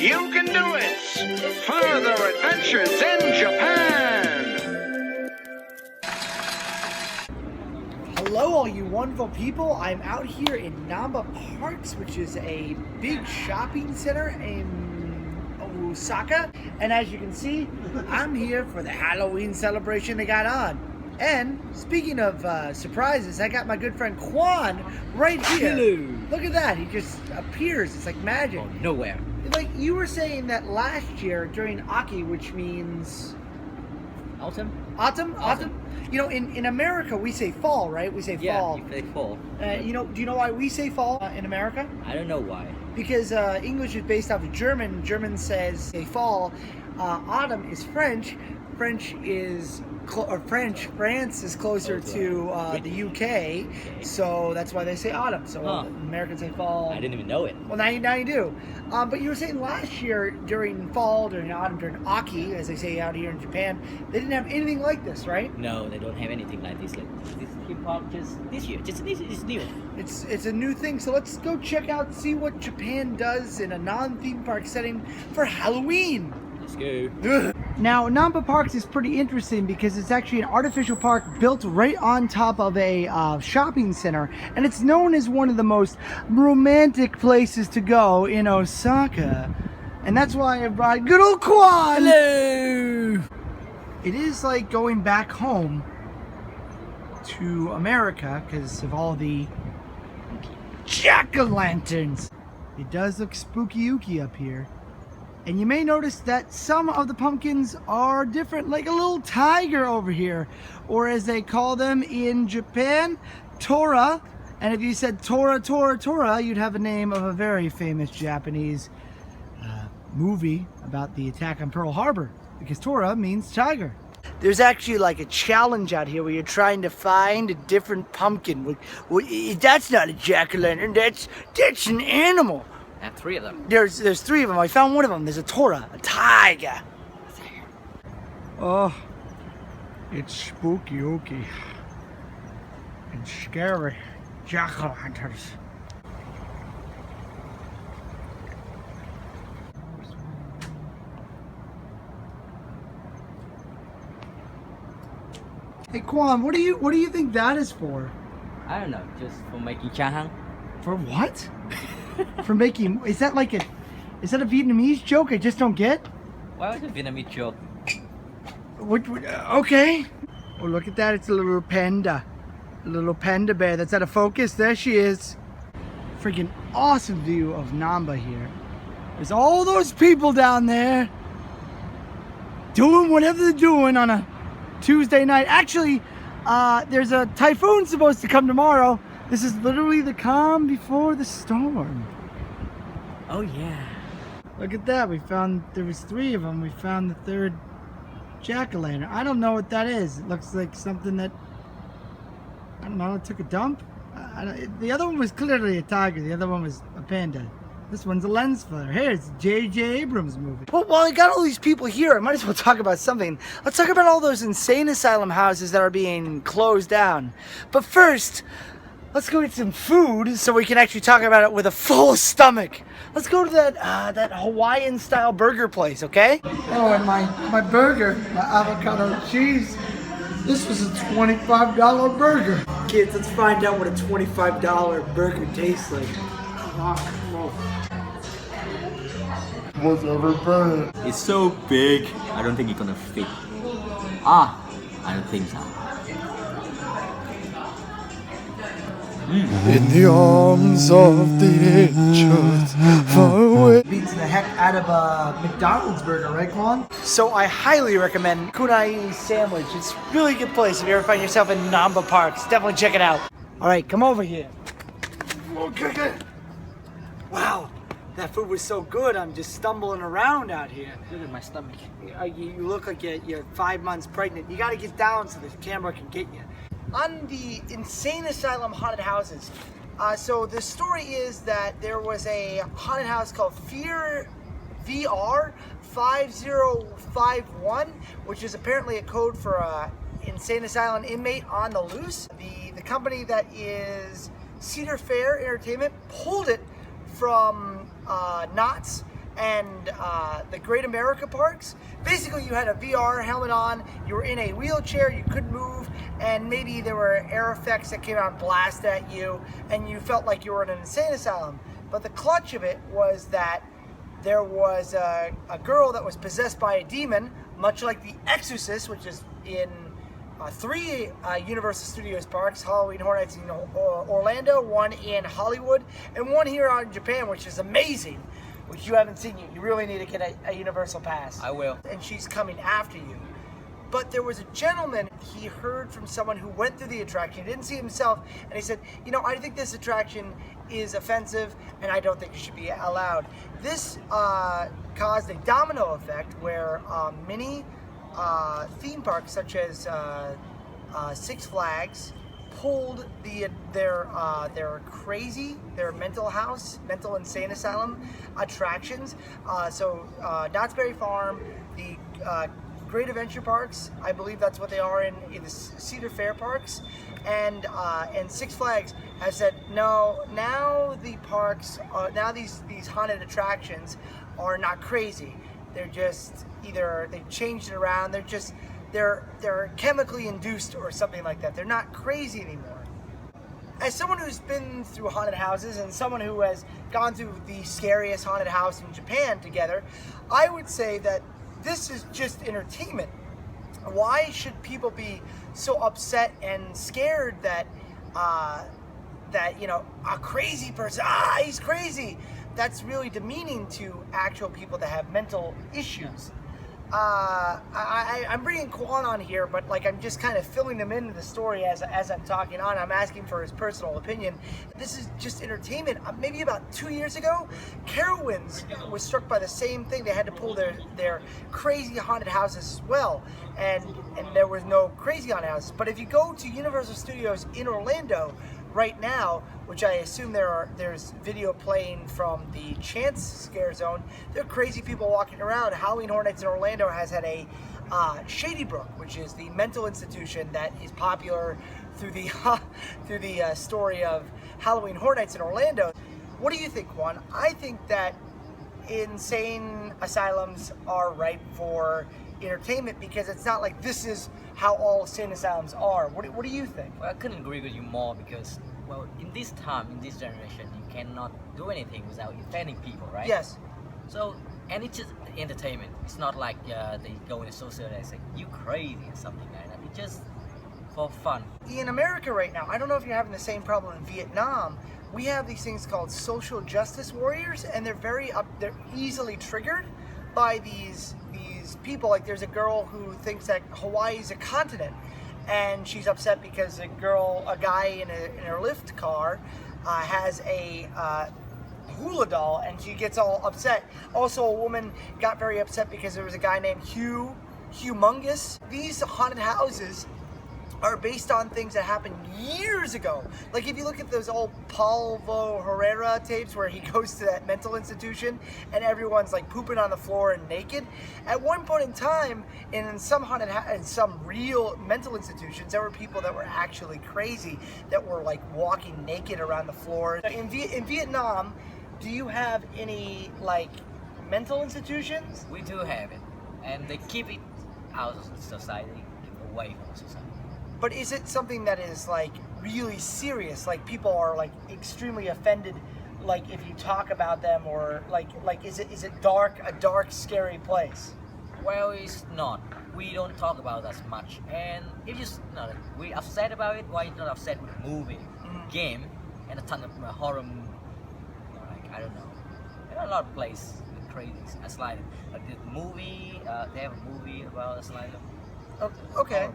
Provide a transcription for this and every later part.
You can do it! Further adventures in Japan! Hello all you wonderful people. I'm out here in Namba Parks, which is a big shopping center in Osaka. And as you can see, I'm here for the Halloween celebration they got on. And speaking of surprises, I got my good friend Quan right here. Hello. Look at that. He just appears. It's like magic. Oh, nowhere. Like you were saying that last year during Aki, which means... Autumn? Autumn? You know, in America, we say fall, right? We say fall. Yeah, you say fall. You know, do you know why we say fall in America? I don't know why. Because English is based off of German. German says say fall. Autumn is French. France is closer to the UK, so that's why they say autumn. So Americans say fall. I didn't even know it. Well, now you do. But you were saying last year during fall, during autumn, during Aki, as they say out here in Japan, they didn't have anything like this, right? No, they don't have anything like this. Like this hip hop just this year. Just this is new. It's a new thing. So let's go check out, see what Japan does in a non-theme park setting for Halloween. Let's go. Now, Namba Parks is pretty interesting because it's actually an artificial park built right on top of a shopping center, and it's known as one of the most romantic places to go in Osaka, and that's why I brought good old Quan. Hello. It is like going back home to America because of all the jack-o'-lanterns. It does look spooky-ooky up here. And you may notice that some of the pumpkins are different, like a little tiger over here, or as they call them in Japan, Tora. And if you said Tora, Tora, Tora, you'd have a name of a very famous Japanese movie about the attack on Pearl Harbor, because Tora means tiger. There's actually like a challenge out here where you're trying to find a different pumpkin. Well, that's not a jack-o'-lantern, that's an animal. I have 3 of them. There's 3 of them. I found one of them. There's a Tora, a tiger. Oh, it's spooky-ooky and scary. Jack-o'-lanterns. Hey Quan, what do you think that is for? I don't know, just for making chahang. For what? For making, is that a Vietnamese joke I just don't get? Why was it a Vietnamese joke? Okay. Oh, look at that, it's a little panda. A little panda bear that's out of focus. There she is. Freaking awesome view of Namba here. There's all those people down there doing whatever they're doing on a Tuesday night. Actually, there's a typhoon supposed to come tomorrow. This is literally the calm before the storm. Oh yeah. Look at that. There was 3 of them. We found the 3rd jack-o'-lantern. I don't know what that is. It looks like something that, I don't know, it took a dump. The other one was clearly a tiger. The other one was a panda. This one's a lens flare. Hey, it's J.J. Abrams' movie. Well, while I got all these people here, I might as well talk about something. Let's talk about all those insane asylum houses that are being closed down. But first, let's go get some food so we can actually talk about it with a full stomach. Let's go to that Hawaiian-style burger place, okay? Oh, and my burger, my avocado cheese. This was a $25 burger. Kids, let's find out what a $25 burger tastes like. Was ever burnt. It's so big. I don't think it's gonna fit. I don't think so. In the arms of the angels, far away. Beats the heck out of a McDonald's burger, right, Quan? So I highly recommend Kunai Sandwich. It's a really good place if you ever find yourself in Namba Parks. Definitely check it out. All right, come over here. Okay. Wow, that food was so good. I'm just stumbling around out here. Look at my stomach. You look like you're 5 months pregnant. You got to get down so the camera can get you. On the insane asylum haunted houses, so the story is that there was a haunted house called Fear VR 5051, which is apparently a code for a insane asylum inmate on the loose. The company that is Cedar Fair Entertainment pulled it from Knott's and the Great America parks. Basically, you had a VR helmet on, you were in a wheelchair, you couldn't move, and maybe there were air effects that came out and blasted at you, and you felt like you were in an insane asylum. But the clutch of it was that there was a girl that was possessed by a demon, much like The Exorcist, which is in 3 Universal Studios parks, Halloween Horror Nights in Orlando, 1 in Hollywood, and 1 here out in Japan, which is amazing, which you haven't seen yet. You really need to get a Universal Pass. I will. And she's coming after you. But there was a gentleman, he heard from someone who went through the attraction, he didn't see himself, and he said, you know, I think this attraction is offensive, and I don't think it should be allowed. This caused a domino effect where many theme parks, such as Six Flags, pulled their mental insane asylum attractions. So Knott's Berry Farm, the Great Adventure Parks, I believe that's what they are in the Cedar Fair parks, and Six Flags has said no. Now the parks, now these haunted attractions are not crazy. They're just either they've changed it around. They're chemically induced or something like that. They're not crazy anymore. As someone who's been through haunted houses and someone who has gone through the scariest haunted house in Japan together, I would say that this is just entertainment. Why should people be so upset and scared that you know, a crazy person, he's crazy? That's really demeaning to actual people that have mental issues. I'm bringing Kwan on here, but like I'm just kind of filling him into the story as I'm talking on. I'm asking for his personal opinion. This is just entertainment. Maybe about 2 years ago, Carowinds was struck by the same thing. They had to pull their crazy haunted houses as well, and there was no crazy haunted houses. But if you go to Universal Studios in Orlando right now, which I assume there's video playing from the Chance Scare Zone, there are crazy people walking around. Halloween Horror Nights in Orlando has had a Shady Brook, which is the mental institution that is popular through the story of Halloween Horror Nights in Orlando. What do you think, Juan? I think that insane asylums are ripe for entertainment because it's not like this is how all insane asylums are. What do you think? Well, I couldn't agree with you more because, well, in this time, in this generation, you cannot do anything without offending people, right? Yes. So, and it's just entertainment. It's not like they go in a social and say, you crazy or something like that. It's just for fun. In America right now, I don't know if you're having the same problem in Vietnam. We have these things called social justice warriors, and they're easily triggered by these people. Like there's a girl who thinks that Hawaii is a continent, and she's upset because a guy in her Lyft car has a hula doll, and she gets all upset. Also, a woman got very upset because there was a guy named Humongous. These haunted houses are based on things that happened years ago. Like if you look at those old Paulo Herrera tapes where he goes to that mental institution and everyone's like pooping on the floor and naked. At one point in time, in some real mental institutions, there were people that were actually crazy that were like walking naked around the floor. In Vietnam, do you have any like mental institutions? We do have it, and they keep it out of society, away from society. But is it something that is like really serious? Like people are like extremely offended, like if you talk about them, or like is it a dark, scary place? Well, it's not. We don't talk about it as much, and if you we upset about it, why not upset with a movie, game, and a ton of horror movie? Like I don't know. There are a lot of places with crazy asylum. Like the movie, they have a movie about asylum. Okay.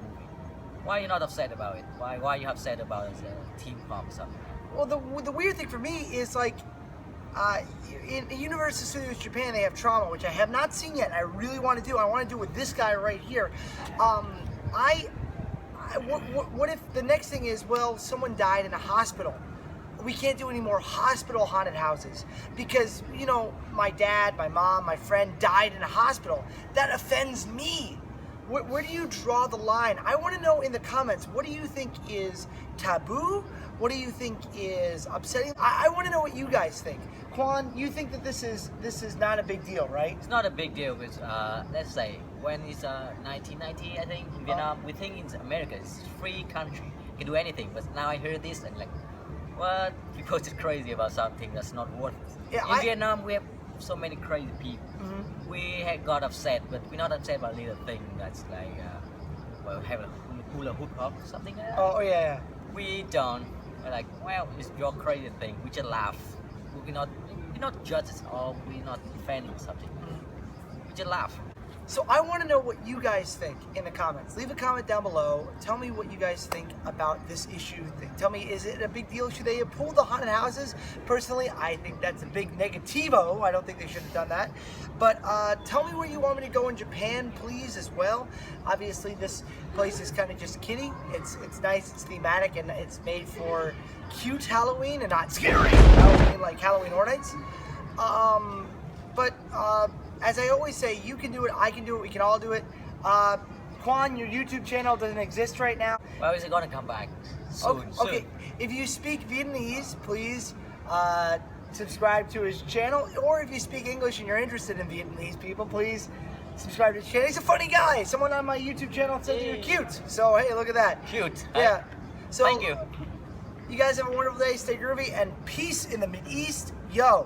Why are you not upset about it? Why are you upset about it as a theme park or something? Well, the weird thing for me is like, in Universal Studios Japan, they have Trauma, which I have not seen yet. I really want to do. I want to do with this guy right here. What if the next thing is, well, someone died in a hospital? We can't do any more hospital haunted houses because, my dad, my mom, my friend died in a hospital. That offends me. Where do you draw the line? I want to know in the comments, what do you think is taboo? What do you think is upsetting? I want to know what you guys think. Quan, you think that this is not a big deal, right? It's not a big deal because let's say when it's 1990, I think in Vietnam, we think in America it's a free country, you can do anything. But now I hear this and like, what? People just crazy about something that's not worth it. Yeah, in Vietnam, we have so many crazy people. Mm-hmm. We had got upset, but we're not upset about little thing that's like, well, have a hula hoop or something like that. Oh yeah. We don't. We're like, well, it's your crazy thing. We just laugh. We're not judges or we're not defending something. We just laugh. So I want to know what you guys think in the comments. Leave a comment down below. Tell me what you guys think about this issue thing. Tell me, is it a big deal? Should they have pulled the haunted houses? Personally, I think that's a big negativo. I don't think they should have done that. But tell me where you want me to go in Japan, please, as well. Obviously, this place is kind of just kiddie. It's nice, it's thematic, and it's made for cute Halloween and not scary Halloween like Halloween Horror Nights. As I always say, you can do it, I can do it, we can all do it. Quan, your YouTube channel doesn't exist right now. Well, is it gonna come back soon? Okay. If you speak Vietnamese, please subscribe to his channel. Or if you speak English and you're interested in Vietnamese people, please subscribe to his channel. He's a funny guy. Someone on my YouTube channel said you're cute. So hey, look at that. Cute. Yeah. So thank you. You guys have a wonderful day. Stay groovy and peace in the Mideast. Yo.